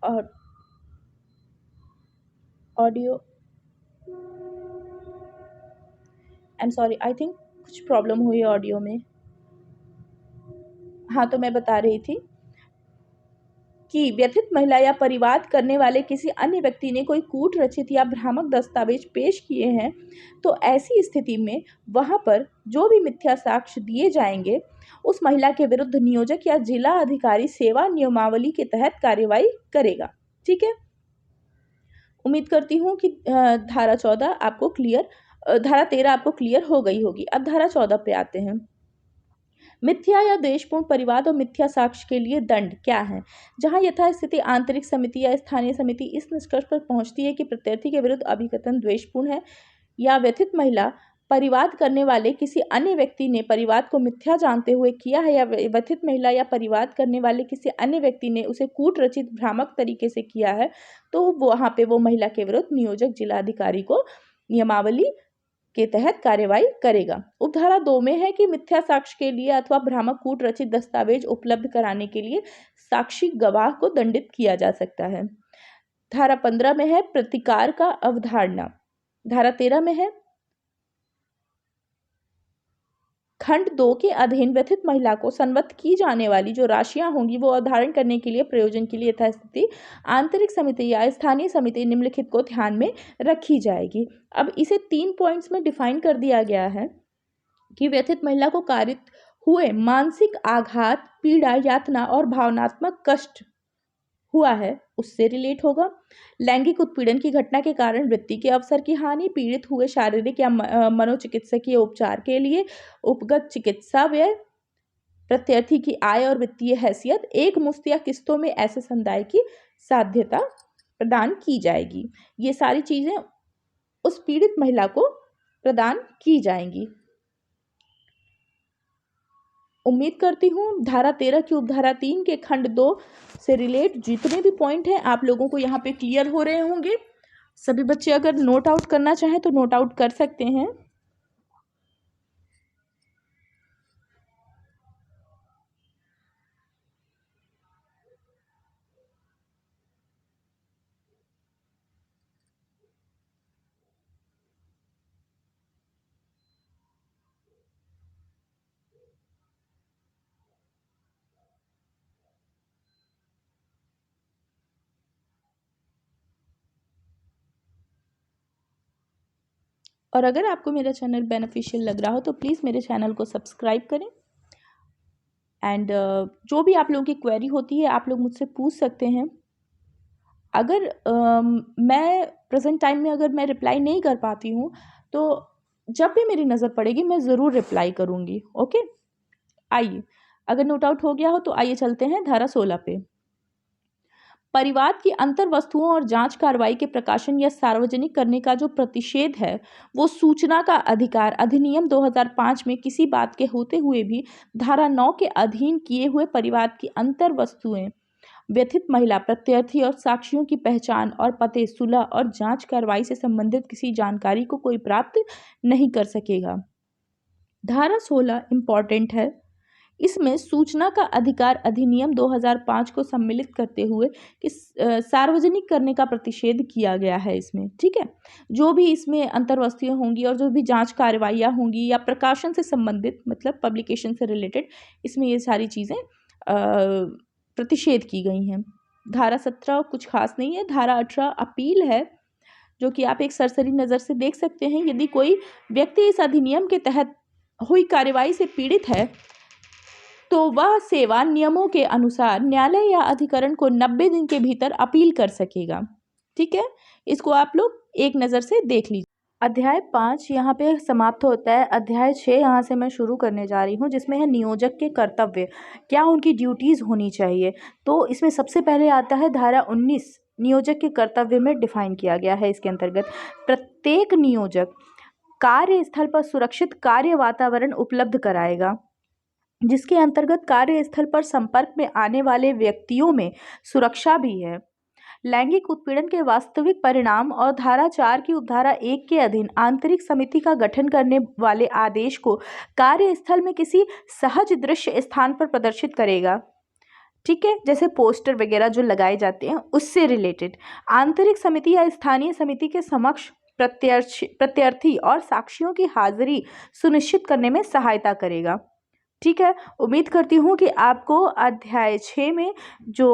और audio, I am sorry, I think कुछ प्रॉब्लम हुई ऑडियो में। हाँ, तो मैं बता रही थी कि व्यथित महिला या परिवाद करने वाले किसी अन्य व्यक्ति ने कोई कूट रचित या भ्रामक दस्तावेज पेश किए हैं, तो ऐसी स्थिति में वहां पर जो भी मिथ्या साक्ष्य दिए जाएंगे उस महिला के विरुद्ध नियोजक या जिला अधिकारी सेवा नियमावली के तहत कार्यवाही करेगा। ठीक है, उम्मीद करती हूँ कि धारा 13 आपको क्लियर हो गई होगी। अब धारा 14 पे आते हैं। मिथ्या या द्वेषपूर्ण परिवाद और मिथ्या साक्ष्य के लिए दंड क्या है? जहां यथास्थिति आंतरिक समिति या स्थानीय समिति इस निष्कर्ष पर पहुंचती है कि प्रत्यर्थी के विरुद्ध अभिकथन द्वेषपूर्ण है या व्यथित महिला परिवाद करने वाले किसी अन्य व्यक्ति ने परिवाद को मिथ्या जानते हुए किया है, या व्यथित महिला या परिवाद करने वाले किसी अन्य व्यक्ति ने उसे कूट रचित भ्रामक तरीके से किया है, तो वहां पे वो महिला के विरुद्ध नियोजक जिलाधिकारी को नियमावली के तहत कार्यवाही करेगा। उपधारा 2 में है कि मिथ्या साक्ष्य के लिए अथवा भ्रामक कूट रचित दस्तावेज उपलब्ध कराने के लिए साक्षी गवाह को दंडित किया जा सकता है। धारा 15 में है प्रतिकार का अवधारणा। धारा 13 में है खंड 2 के अधीन व्यथित महिला को संवत की जाने वाली जो राशियां होंगी वो अवधारण करने के लिए प्रयोजन के लिए यथास्थिति आंतरिक समिति या स्थानीय समिति निम्नलिखित को ध्यान में रखी जाएगी। अब इसे 3 पॉइंट्स में डिफाइन कर दिया गया है कि व्यथित महिला को कारित हुए मानसिक आघात, पीड़ा, यातना और भावनात्मक कष्ट हुआ है उससे रिलेट होगा। लैंगिक उत्पीड़न की घटना के कारण वृत्ति के अवसर की हानि, पीड़ित हुए शारीरिक या मनोचिकित्सकीय उपचार के लिए उपगत चिकित्सा व्यय, प्रत्यार्थी की आय और वित्तीय हैसियत, एक मुश्त या किस्तों में ऐसे समुदाय की साध्यता प्रदान की जाएगी। ये सारी चीजें उस पीड़ित महिला को प्रदान की जाएंगी। उम्मीद करती हूँ धारा 13 की उपधारा 3 के खंड 2 से रिलेट जितने भी पॉइंट हैं आप लोगों को यहाँ पे क्लियर हो रहे होंगे। सभी बच्चे अगर नोट आउट करना चाहें तो नोट आउट कर सकते हैं। और अगर आपको मेरा चैनल बेनिफिशियल लग रहा हो तो प्लीज़ मेरे चैनल को सब्सक्राइब करें। एंड जो भी आप लोगों की क्वेरी होती है आप लोग मुझसे पूछ सकते हैं। अगर मैं प्रेजेंट टाइम में अगर मैं रिप्लाई नहीं कर पाती हूँ तो जब भी मेरी नज़र पड़ेगी मैं ज़रूर रिप्लाई करूँगी। ओके, आइए, अगर नोट आउट हो गया हो तो आइए चलते हैं धारा 16 पे। परिवाद की अंतर वस्तुओं और जांच कार्रवाई के प्रकाशन या सार्वजनिक करने का जो प्रतिषेध है वो सूचना का अधिकार अधिनियम 2005 में किसी बात के होते हुए भी धारा 9 के अधीन किए हुए परिवाद की अंतर वस्तुएं, व्यथित महिला, प्रत्यार्थी और साक्षियों की पहचान और पते, सुलह और जांच कार्रवाई से संबंधित किसी जानकारी को कोई प्राप्त नहीं कर सकेगा। धारा 16 इम्पॉर्टेंट है। इसमें सूचना का अधिकार अधिनियम 2005 को सम्मिलित करते हुए कि सार्वजनिक करने का प्रतिषेध किया गया है इसमें। ठीक है, जो भी इसमें अंतर्वस्तुएं होंगी और जो भी जांच कार्रवाइयाँ होंगी या प्रकाशन से संबंधित मतलब पब्लिकेशन से रिलेटेड, इसमें ये सारी चीज़ें प्रतिषेध की गई हैं। धारा 17 कुछ खास नहीं है। धारा 18 अपील है जो कि आप एक सरसरी नज़र से देख सकते हैं। यदि कोई व्यक्ति इस अधिनियम के तहत हुई कार्यवाही से पीड़ित है तो वह सेवा नियमों के अनुसार न्यायालय या अधिकरण को 90 दिन के भीतर अपील कर सकेगा। ठीक है, इसको आप लोग एक नज़र से देख लीजिए। अध्याय 5 यहाँ पे समाप्त होता है। अध्याय 6 यहाँ से मैं शुरू करने जा रही हूँ जिसमें है नियोजक के कर्तव्य, क्या उनकी ड्यूटीज़ होनी चाहिए। तो इसमें सबसे पहले आता है धारा 19, नियोजक के कर्तव्य में डिफाइन किया गया है। इसके अंतर्गत प्रत्येक नियोजक कार्यस्थल पर सुरक्षित कार्य वातावरण उपलब्ध कराएगा, जिसके अंतर्गत कार्यस्थल पर संपर्क में आने वाले व्यक्तियों में सुरक्षा भी है। लैंगिक उत्पीड़न के वास्तविक परिणाम और धारा 4 की उपधारा 1 के अधीन आंतरिक समिति का गठन करने वाले आदेश को कार्यस्थल में किसी सहज दृश्य स्थान पर प्रदर्शित करेगा। ठीक है, जैसे पोस्टर वगैरह जो लगाए जाते हैं उससे रिलेटेड आंतरिक समिति या स्थानीय समिति के समक्ष प्रत्यार्थी और साक्षियों की हाजिरी सुनिश्चित करने में सहायता करेगा। ठीक है, उम्मीद करती हूँ कि आपको अध्याय 6 में जो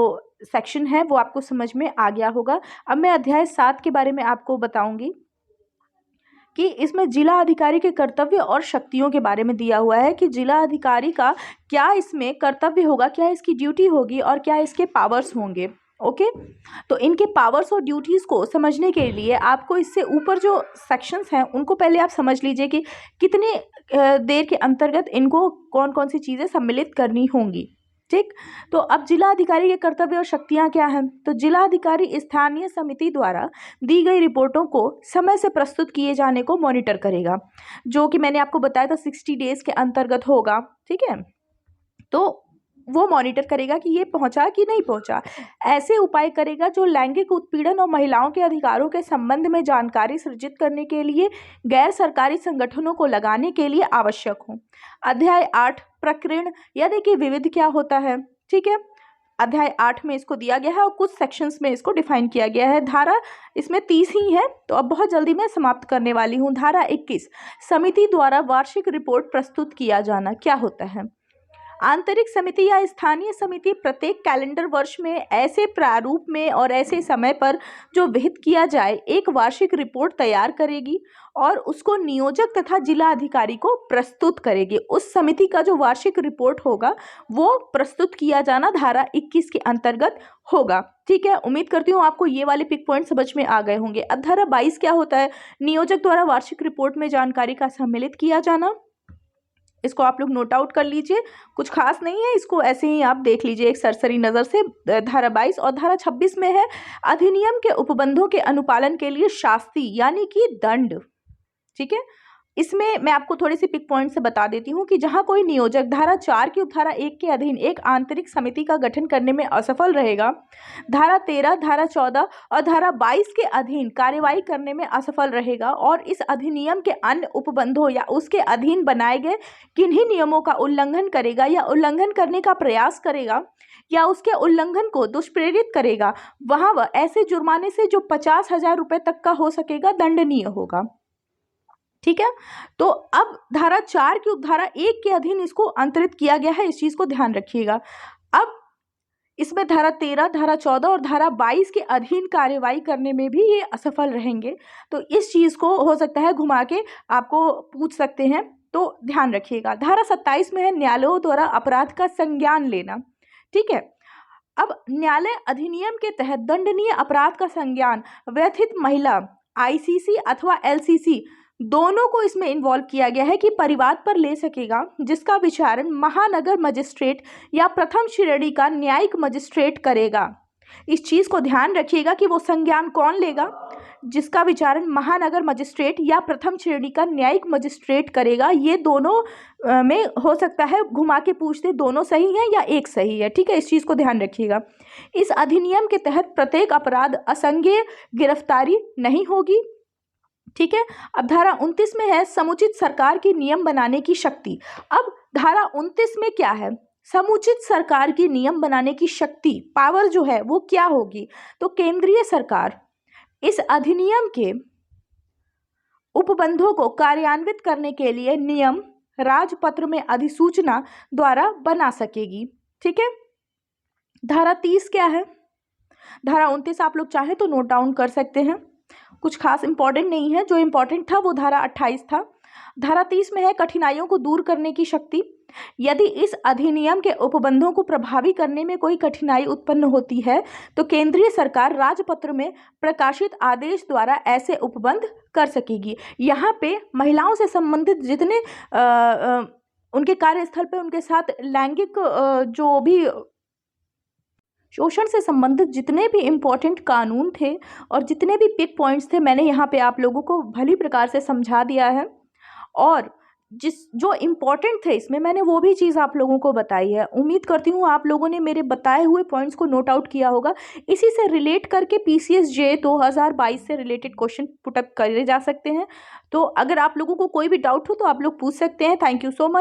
सेक्शन है वो आपको समझ में आ गया होगा। अब मैं अध्याय 7 के बारे में आपको बताऊंगी कि इसमें जिला अधिकारी के कर्तव्य और शक्तियों के बारे में दिया हुआ है कि जिला अधिकारी का क्या इसमें कर्तव्य होगा, क्या इसकी ड्यूटी होगी और क्या इसके पावर्स होंगे। ओके, तो इनके पावर्स और ड्यूटीज़ को समझने के लिए आपको इससे ऊपर जो सेक्शंस हैं उनको पहले आप समझ लीजिए कि कितने देर के अंतर्गत इनको कौन कौन सी चीज़ें सम्मिलित करनी होंगी। ठीक, तो अब जिला अधिकारी के कर्तव्य और शक्तियां क्या हैं। तो जिला अधिकारी स्थानीय समिति द्वारा दी गई रिपोर्टों को समय से प्रस्तुत किए जाने को मॉनिटर करेगा, जो कि मैंने आपको बताया था 60 डेज के अंतर्गत होगा। ठीक है, तो वो मॉनिटर करेगा कि ये पहुंचा कि नहीं पहुंचा। ऐसे उपाय करेगा जो लैंगिक उत्पीड़न और महिलाओं के अधिकारों के संबंध में जानकारी सृजित करने के लिए गैर सरकारी संगठनों को लगाने के लिए आवश्यक हो। अध्याय 8 प्रकरण, या देखिए विविध क्या होता है, ठीक है। अध्याय 8 में इसको दिया गया है और कुछ सेक्शंस में इसको डिफाइन किया गया है। धारा इसमें 30 ही है, तो अब बहुत जल्दी मैं समाप्त करने वाली हूँ। धारा 21 समिति द्वारा वार्षिक रिपोर्ट प्रस्तुत किया जाना क्या होता है। आंतरिक समिति या स्थानीय समिति प्रत्येक कैलेंडर वर्ष में ऐसे प्रारूप में और ऐसे समय पर जो विहित किया जाए एक वार्षिक रिपोर्ट तैयार करेगी और उसको नियोजक तथा जिला अधिकारी को प्रस्तुत करेगी। उस समिति का जो वार्षिक रिपोर्ट होगा वो प्रस्तुत किया जाना धारा 21 के अंतर्गत होगा, ठीक है। उम्मीद करती हूँ आपको ये वाले पिक पॉइंट समझ में आ गए होंगे। अब धारा 22 क्या होता है, नियोजक द्वारा वार्षिक रिपोर्ट में जानकारी का सम्मिलित किया जाना। इसको आप लोग नोट आउट कर लीजिए, कुछ खास नहीं है, इसको ऐसे ही आप देख लीजिए एक सरसरी नज़र से। धारा 22 और धारा 26 में है अधिनियम के उपबंधों के अनुपालन के लिए शास्ति यानी कि दंड, ठीक है। इसमें मैं आपको थोड़ी सी पिक पॉइंट से बता देती हूँ कि जहाँ कोई नियोजक धारा 4 की उपधारा 1 के अधीन एक आंतरिक समिति का गठन करने में असफल रहेगा, धारा 13, धारा 14 और धारा 22 के अधीन कार्यवाही करने में असफल रहेगा और इस अधिनियम के अन्य उपबंधों या उसके अधीन बनाए गए किन्हीं नियमों का उल्लंघन करेगा या उल्लंघन करने का प्रयास करेगा या उसके उल्लंघन को दुष्प्रेरित करेगा, वहाँ वह ऐसे जुर्माने से जो 50,000 रुपये तक का हो सकेगा दंडनीय होगा, ठीक है। तो अब धारा 4 की उपधारा 1 के अधीन इसको अंतरित किया गया है, इस चीज को ध्यान रखिएगा। अब इसमें धारा 13, धारा 14 और धारा 22 के अधीन कार्यवाही करने में भी ये असफल रहेंगे, तो इस चीज को हो सकता है घुमा के आपको पूछ सकते हैं, तो ध्यान रखिएगा। धारा 27 में है न्यायालयों द्वारा अपराध का संज्ञान लेना, ठीक है। अब न्यायालय अधिनियम के तहत दंडनीय अपराध का संज्ञान व्यथित महिला आईसीसी अथवा एलसीसी दोनों को इसमें इन्वॉल्व किया गया है कि परिवाद पर ले सकेगा, जिसका विचारण महानगर मजिस्ट्रेट या प्रथम श्रेणी का न्यायिक मजिस्ट्रेट करेगा। इस चीज को ध्यान रखिएगा कि वो संज्ञान कौन लेगा, जिसका विचारण महानगर मजिस्ट्रेट या प्रथम श्रेणी का न्यायिक मजिस्ट्रेट करेगा। ये दोनों में हो सकता है घुमा के पूछते दोनों सही है या एक सही है, ठीक है, इस चीज को ध्यान रखिएगा। इस अधिनियम के तहत प्रत्येक अपराध असंज्ञेय गिरफ्तारी नहीं होगी, ठीक है। अब धारा 29 में है समुचित सरकार की नियम बनाने की शक्ति। अब धारा 29 में क्या है, समुचित सरकार की नियम बनाने की शक्ति, पावर जो है वो क्या होगी, तो केंद्रीय सरकार इस अधिनियम के उपबंधों को कार्यान्वित करने के लिए नियम राजपत्र में अधिसूचना द्वारा बना सकेगी, ठीक है। धारा 30 क्या है, धारा 29 आप लोग चाहे तो नोट डाउन कर सकते हैं, कुछ खास इंपॉर्टेंट नहीं है, जो इंपॉर्टेंट था वो धारा 28 था। धारा 30 में है कठिनाइयों को दूर करने की शक्ति। यदि इस अधिनियम के उपबंधों को प्रभावी करने में कोई कठिनाई उत्पन्न होती है तो केंद्रीय सरकार राजपत्र में प्रकाशित आदेश द्वारा ऐसे उपबंध कर सकेगी। यहाँ पे महिलाओं से संबंधित जितने उनके कार्यस्थल पे उनके साथ लैंगिक जो भी शोषण से संबंधित जितने भी इम्पोर्टेंट कानून थे और जितने भी पिक पॉइंट्स थे मैंने यहाँ पे आप लोगों को भली प्रकार से समझा दिया है, और जो इम्पोर्टेंट थे इसमें मैंने वो भी चीज़ आप लोगों को बताई है। उम्मीद करती हूँ आप लोगों ने मेरे बताए हुए पॉइंट्स को नोट आउट किया होगा। इसी से रिलेट करके PCSJ 2022 से रिलेटेड क्वेश्चन पुटअप करे जा सकते हैं। तो अगर आप लोगों को कोई भी डाउट हो तो आप लोग पूछ सकते हैं। Thank you so much.